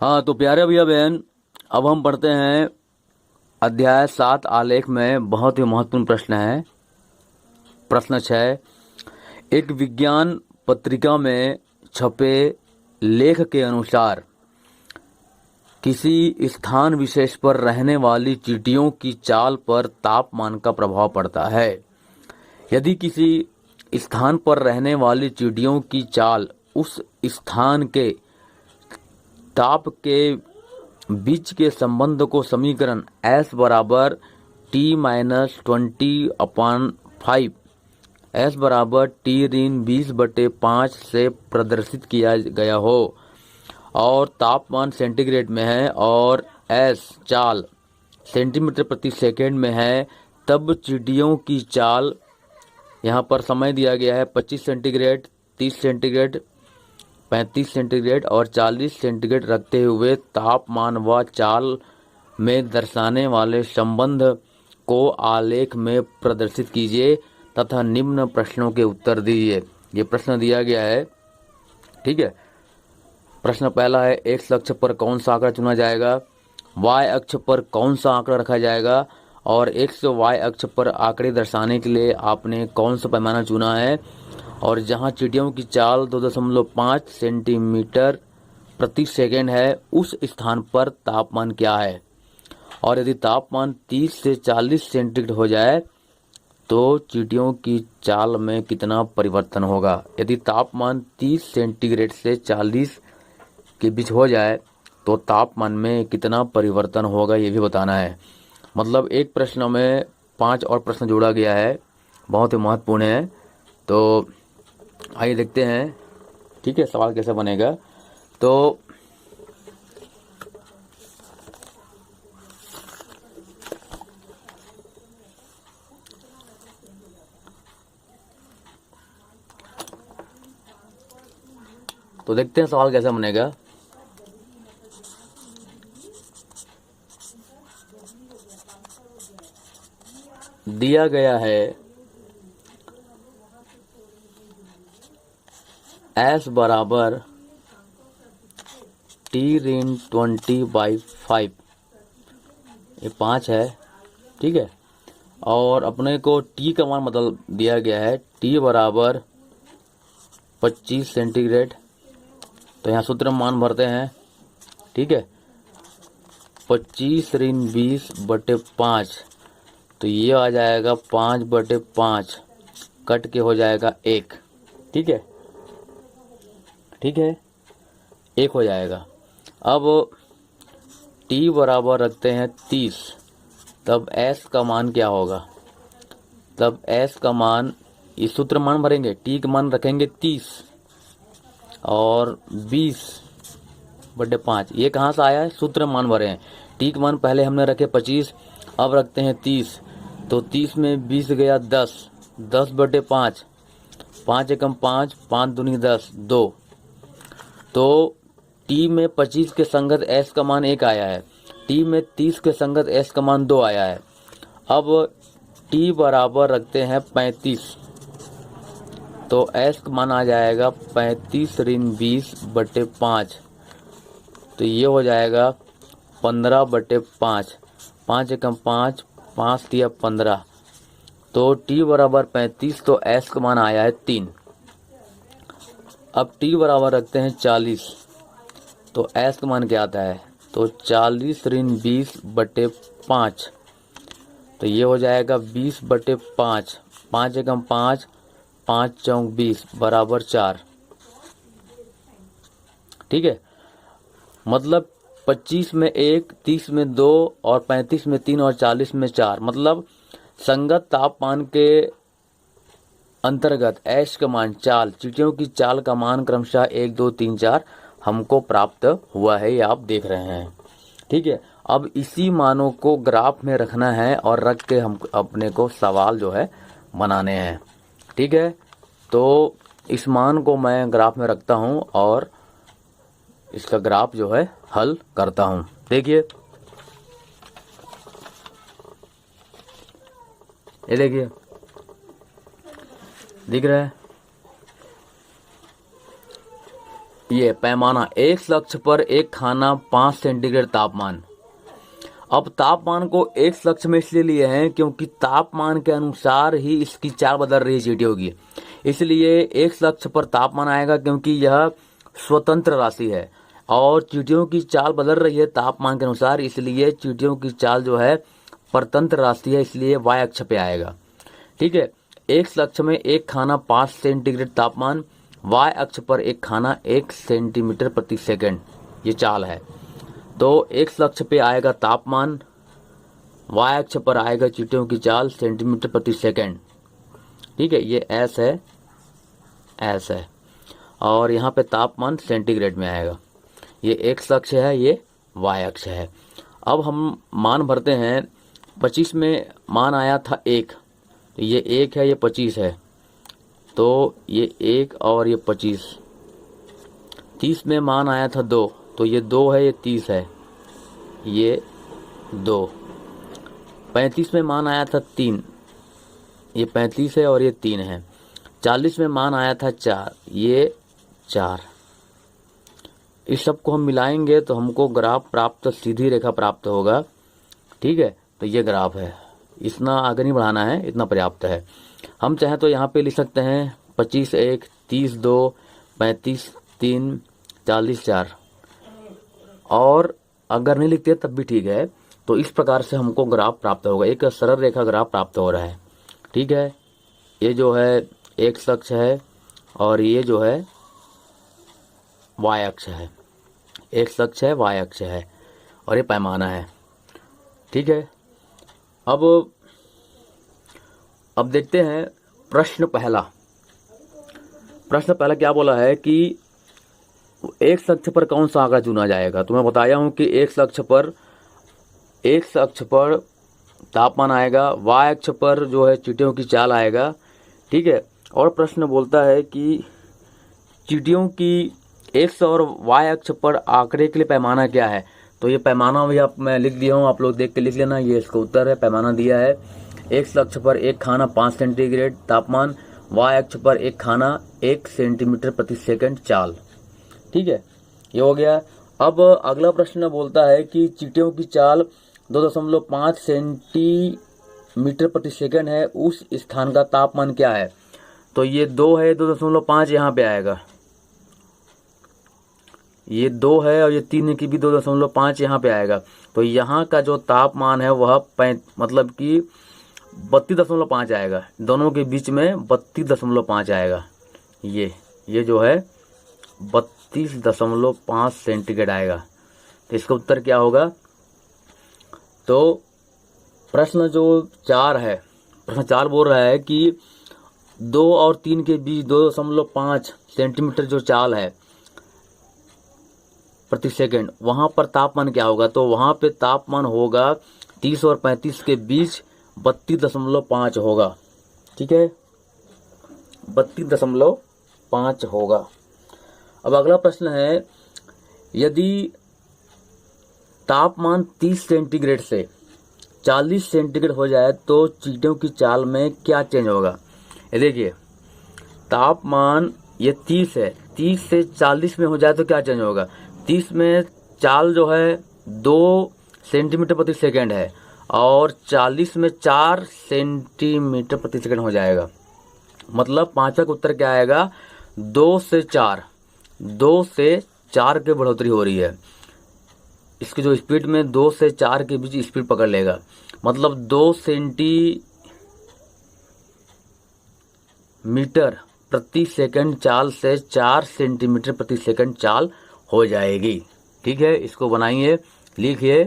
हाँ तो प्यारे भैया बहन, अब हम पढ़ते हैं अध्याय 7 आलेख में बहुत ही महत्वपूर्ण प्रश्न है। प्रश्न 6, एक विज्ञान पत्रिका में छपे लेख के अनुसार किसी स्थान विशेष पर रहने वाली चींटियों की चाल पर तापमान का प्रभाव पड़ता है। यदि किसी स्थान पर रहने वाली चींटियों की चाल उस स्थान के ताप के बीच के संबंध को समीकरण S बराबर T-20/5 S बराबर T-20/5 से प्रदर्शित किया गया हो और तापमान सेंटीग्रेड में है और S चाल सेंटीमीटर प्रति सेकेंड में है, तब चींटियों की चाल, यहाँ पर समय दिया गया है 25 सेंटीग्रेड, 30 सेंटीग्रेड, 35 सेंटीग्रेड और 40 सेंटीग्रेड रखते हुए तापमान व चाल में दर्शाने वाले संबंध को आलेख में प्रदर्शित कीजिए तथा निम्न प्रश्नों के उत्तर दीजिए। ये प्रश्न दिया गया है, ठीक है। प्रश्न पहला है, एक्स अक्ष पर कौन सा आंकड़ा चुना जाएगा, वाई अक्ष पर कौन सा आंकड़ा रखा जाएगा और एक्स वाई अक्ष पर आंकड़े दर्शाने के लिए आपने कौन सा पैमाना चुना है, और जहां चींटियों की चाल 2.5 सेंटीमीटर प्रति सेकेंड है उस स्थान पर तापमान क्या है, और यदि तापमान 30 से 40 सेंटीग्रेड हो जाए तो चींटियों की चाल में कितना परिवर्तन होगा। यदि तापमान 30 सेंटीग्रेड से 40 के बीच हो जाए तो तापमान में कितना परिवर्तन होगा, ये भी बताना है। मतलब एक प्रश्न में 5 और प्रश्न जोड़ा गया है, बहुत ही महत्वपूर्ण है। तो आइए देखते हैं, ठीक है, सवाल कैसे बनेगा। तो देखते हैं सवाल कैसे बनेगा। दिया गया है S बराबर T-20/5, ये 5 है, ठीक है। और अपने को T का मान बदल दिया गया है, T बराबर 25 सेंटीग्रेड। तो यहाँ सूत्र में मान भरते हैं, ठीक है। 25/20/5, तो ये आ जाएगा 5/5, कट के हो जाएगा 1, ठीक है, ठीक है, 1 हो जाएगा। अब T बराबर रखते हैं 30, तब S का मान क्या होगा, तब S का मान, इस सूत्र मान भरेंगे, T का मान रखेंगे 30 और 20/5, ये कहाँ से आया है, सूत्र मान भरे हैं। T का मान पहले हमने रखे 25, अब रखते हैं 30, तो 30 में 20 गया 10, 10/5, 5 एकम 5, 5 दूनी 10, 2। तो T में 25 के संगत S का मान 1 आया है, T में 30 के संगत S का मान 2 आया है। अब T बराबर रखते हैं 35, तो S का मान आ जाएगा 35/20/5, तो ये हो जाएगा 15/5, 5 एकम 5, 5 दिया 15, तो T बराबर 35, तो S का मान आया है 3। अब T बराबर रखते हैं 40, तो S का मान क्या आता है, तो 40/20/5, तो ये हो जाएगा 20/5, 5 एकम 5, 5 चौक 20 बराबर 4, ठीक है। मतलब 25 में 1, 30 में 2 और 35 में 3 और 40 में 4, मतलब संगत तापमान के अंतर्गत S का मान, चाल, चींटियों की चाल का मान क्रमशः 1, 2, 3, 4 हमको प्राप्त हुआ है, ये आप देख रहे हैं, ठीक है। अब इसी मानों को ग्राफ में रखना है और रख के हम अपने को सवाल जो है बनाने हैं, ठीक है। तो इस मान को मैं ग्राफ में रखता हूं और इसका ग्राफ जो है हल करता हूं। देखिए, ये देखिए, दिख रहा है, ये पैमाना, एक्स अक्ष पर एक खाना 5 सेंटीग्रेड तापमान। अब तापमान को एक्स अक्ष में इसलिए लिए हैं क्योंकि तापमान के अनुसार ही इसकी चाल बदल रही है चींटियों की, इसलिए एक्स अक्ष पर तापमान आएगा क्योंकि यह स्वतंत्र राशि है और चींटियों की चाल बदल रही है तापमान के अनुसार, इसलिए चींटियों की चाल जो है परतंत्र राशि है, इसलिए वाई अक्ष पे आएगा। ठीक है, एक्स अक्ष में एक खाना 5 सेंटीग्रेड तापमान, वाई अक्ष पर एक खाना 1 सेंटीमीटर प्रति सेकंड, ये चाल है। तो एक्स अक्ष पे आएगा तापमान, वाई अक्ष पर आएगा चींटियों की चाल सेंटीमीटर प्रति सेकंड। ठीक है, ये एस है, एस है, और यहाँ पे तापमान सेंटीग्रेड में आएगा। ये एक्स अक्ष है, ये वाई अक्ष है। अब हम मान भरते हैं। 25 में मान आया था 1, तो ये 1 है, ये 25 है, तो ये 1 और ये 25। 30 में मान आया था 2, तो ये 2 है, ये 30 है, ये 2। 35 में मान आया था 3, ये 35 है और ये 3 है। 40 में मान आया था 4, ये 4। इस सब को हम मिलाएंगे तो हमको ग्राफ प्राप्त, सीधी रेखा प्राप्त होगा। ठीक है, तो ये ग्राफ है, इतना आगे नहीं बढ़ाना है, इतना पर्याप्त है। हम चाहें तो यहाँ पे लिख सकते हैं 25 1, 30 2, 35 3, 40 4, और अगर नहीं लिखते तब भी ठीक है। तो इस प्रकार से हमको ग्राफ प्राप्त होगा, एक सरल रेखा ग्राफ प्राप्त हो रहा है। ठीक है, ये जो है एक्स अक्ष है और ये जो है वाई अक्ष है, एक्स अक्ष है, वाई अक्ष है, और ये पैमाना है। ठीक है, अब देखते हैं प्रश्न पहला। प्रश्न पहला क्या बोला है कि एक्स अक्ष पर कौन सा आंकड़ा चुना जाएगा। तो मैं बताया हूं कि एक्स अक्ष पर तापमान आएगा, वाई अक्ष पर जो है चींटियों की चाल आएगा। ठीक है, और प्रश्न बोलता है कि चींटियों की एक्स और वाई अक्ष पर आंकड़े के लिए पैमाना क्या है। तो ये पैमाना भी मैं लिख दिया हूँ, आप लोग देख के लिख लेना, ये इसका उत्तर है। पैमाना दिया है, एक्स अक्ष पर एक खाना 5 सेंटीग्रेड तापमान, वाई अक्ष पर एक खाना 1 सेंटीमीटर प्रति सेकंड चाल। ठीक है, ये हो गया। अब अगला प्रश्न बोलता है कि चींटियों की चाल 2.5 सेंटीमीटर प्रति सेकंड है, उस स्थान का तापमान क्या है। तो ये 2 है, 2.5 यहाँ पे आएगा, ये 2 है और ये 3 की भी 2.5 यहाँ पे आएगा। तो यहाँ का जो तापमान है वह मतलब कि 32.5 आएगा, दोनों के बीच में 32.5 आएगा। ये जो है 32.5 सेंटीग्रेड आएगा। तो इसका उत्तर क्या होगा। तो प्रश्न जो 4 है, प्रश्न 4 बोल रहा है कि 2 और 3 के बीच 2.5 सेंटीमीटर जो चाल है प्रति सेकंड, वहां पर तापमान क्या होगा। तो वहां पे तापमान होगा 30 और 35 के बीच 32.5 होगा। ठीक है, 32.5 होगा। अब अगला प्रश्न है, यदि तापमान 30 सेंटीग्रेड से 40 सेंटीग्रेड हो जाए तो चींटियों की चाल में क्या चेंज होगा। ये देखिए, तापमान ये 30 है, 30 से 40 में हो जाए तो क्या चेंज होगा। 30 में चाल जो है 2 सेंटीमीटर प्रति सेकंड है और 40 में 4 सेंटीमीटर प्रति सेकंड हो जाएगा। मतलब पांचवा का उत्तर क्या आएगा, 2 से 4 की बढ़ोतरी हो रही है। इसकी जो स्पीड में 2 से 4 के बीच स्पीड पकड़ लेगा, मतलब 2 सेंटीमीटर प्रति सेकंड चाल से 4 सेंटीमीटर प्रति सेकंड चाल हो जाएगी। ठीक है, इसको बनाइए, लिखिए।